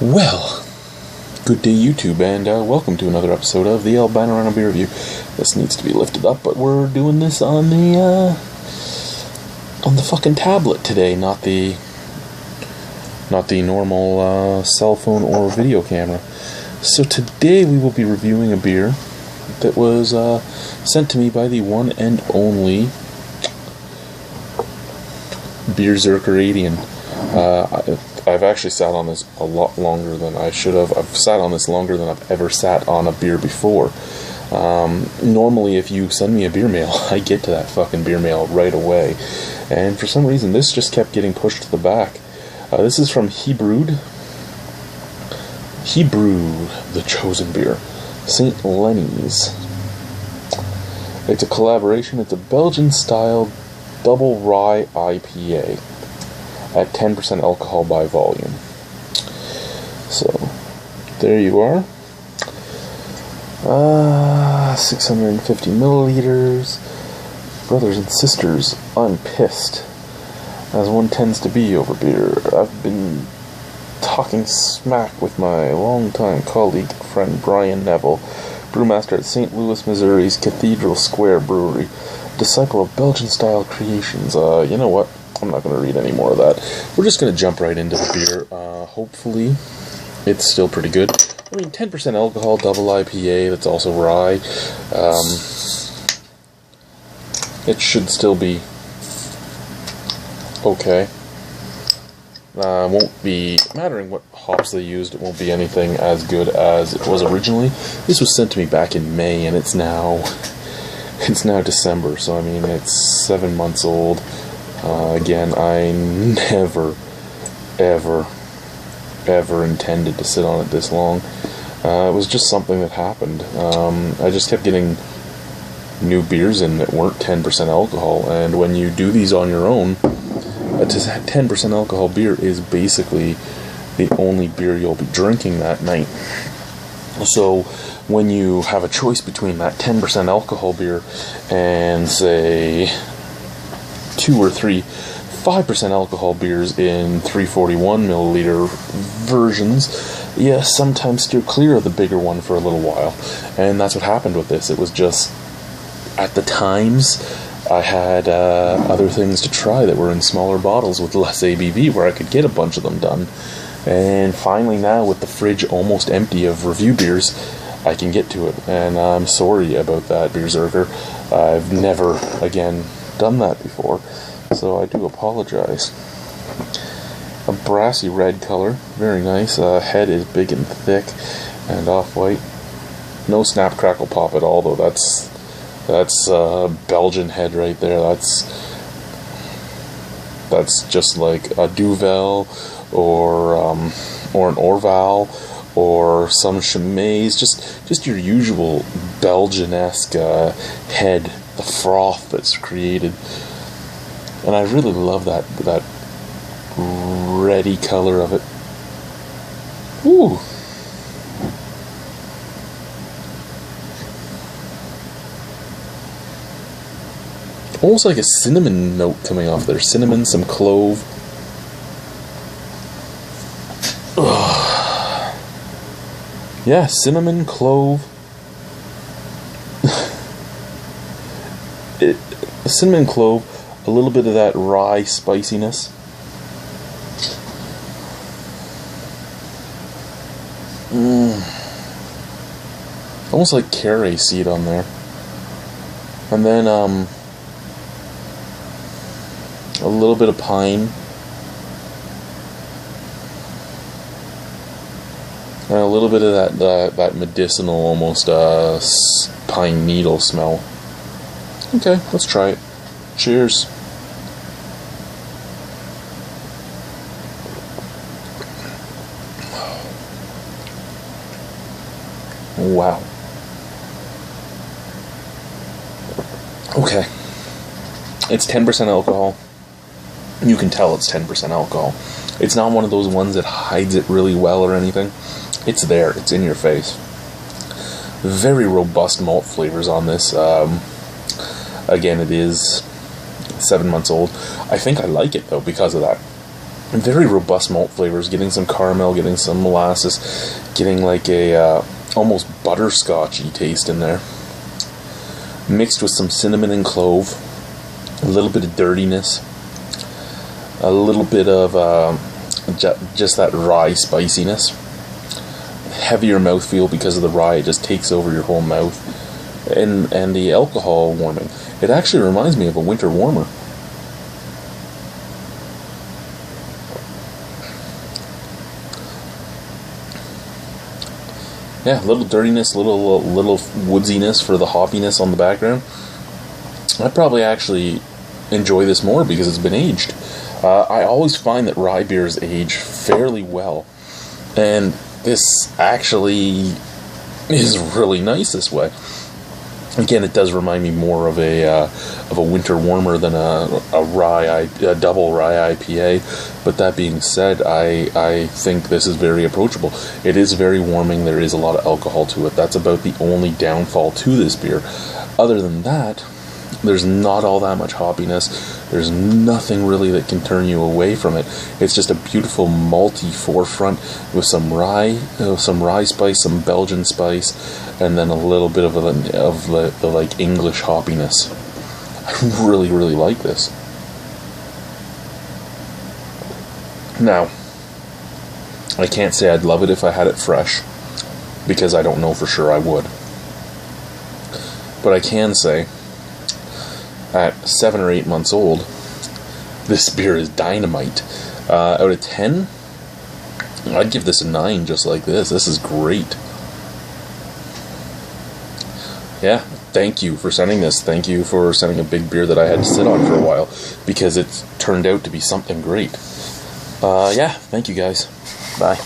Well, good day YouTube, and welcome to another episode of the Albanorama Beer Review. This needs to be lifted up, but we're doing this on the fucking tablet today, not the normal cell phone or video camera. So today we will be reviewing a beer that was sent to me by the one and only Beerzerker I've actually sat on this a lot longer than I should have. I've sat on this longer than I've ever sat on a beer before. Normally, if you send me a beer mail, I get to that fucking beer mail right away. And for some reason, this just kept getting pushed to the back. This is from Hebrewed, the chosen beer. St. Lenny's. It's a collaboration. It's a Belgian-style double rye IPA. At 10% alcohol by volume. So, there you are. 650 milliliters. Brothers and sisters, I'm pissed, as one tends to be over beer. I've been talking smack with my longtime colleague and friend Brian Neville, brewmaster at St. Louis, Missouri's Cathedral Square Brewery, disciple of Belgian-style creations. You know what? I'm not going to read any more of that. We're just going to jump right into the beer. Hopefully, it's still pretty good. I mean, 10% alcohol, double IPA, that's also rye. It should still be okay. Won't be, mattering what hops they used, it won't be anything as good as it was originally. This was sent to me back in May, and it's now December, so I mean, it's 7 months old. Again, I never, ever intended to sit on it this long. It was just something that happened. I just kept getting new beers in that weren't 10% alcohol, and when you do these on your own, a 10% alcohol beer is basically the only beer you'll be drinking that night. So when you have a choice between that 10% alcohol beer and, say, 2 or 3 5% alcohol beers in 341 milliliter versions, yes, sometimes steer clear of the bigger one for a little while. And that's what happened with this. It was just, at the times, I had other things to try that were in smaller bottles with less ABV, where I could get a bunch of them done. And finally now, with the fridge almost empty of review beers, I can get to it. And I'm sorry about that, Beerzerker. I've never, again, done that before, so I do apologize. A brassy red color, very nice. Head is big and thick and off-white. No snap, crackle, pop at all, though. That's Belgian head right there. That's just like a Duvel or an Orval or some Chimay, just your usual Belgian-esque head. The froth that's created, and I really love that reddy color of it. Ooh. Almost like a cinnamon note coming off there. Cinnamon, some clove. Ugh. Yeah, cinnamon, clove. Cinnamon, clove, a little bit of that rye spiciness. Almost like carré seed on there. And then a little bit of pine. And a little bit of that medicinal, almost pine needle smell. Okay, let's try it. Cheers. Wow. Okay. It's 10% alcohol. You can tell it's 10% alcohol. It's not one of those ones that hides it really well or anything. It's there. It's in your face. Very robust malt flavors on this. Again, it is 7 months old. I think I like it, though, because of that. very robust malt flavors, getting some caramel, getting some molasses, getting like a almost butterscotchy taste in there, mixed with some cinnamon and clove, a little bit of dirtiness, a little bit of just that rye spiciness, heavier mouthfeel because of the rye. It just takes over your whole mouth, and the alcohol warming. It actually reminds me of a winter warmer. Yeah, a little dirtiness, little woodsiness for the hoppiness on the background. I'd probably actually enjoy this more because it's been aged. I always find that rye beers age fairly well, and this actually is really nice this way. Again, it does remind me more of a winter warmer than a double rye IPA. But that being said, I think this is very approachable. It is very warming. There is a lot of alcohol to it. That's about the only downfall to this beer. Other than that, there's not all that much hoppiness. There's nothing really that can turn you away from it. It's just a beautiful malty forefront with some rye spice, some Belgian spice, and then a little bit of the like English hoppiness. I really, really like this. Now, I can't say I'd love it if I had it fresh, because I don't know for sure I would. But I can say, at 7 or 8 months old, this beer is dynamite. Out of 10, I'd give this a 9 just like this. This is great. Yeah, thank you for sending this. Thank you for sending a big beer that I had to sit on for a while, because it's turned out to be something great. Yeah, thank you guys. Bye.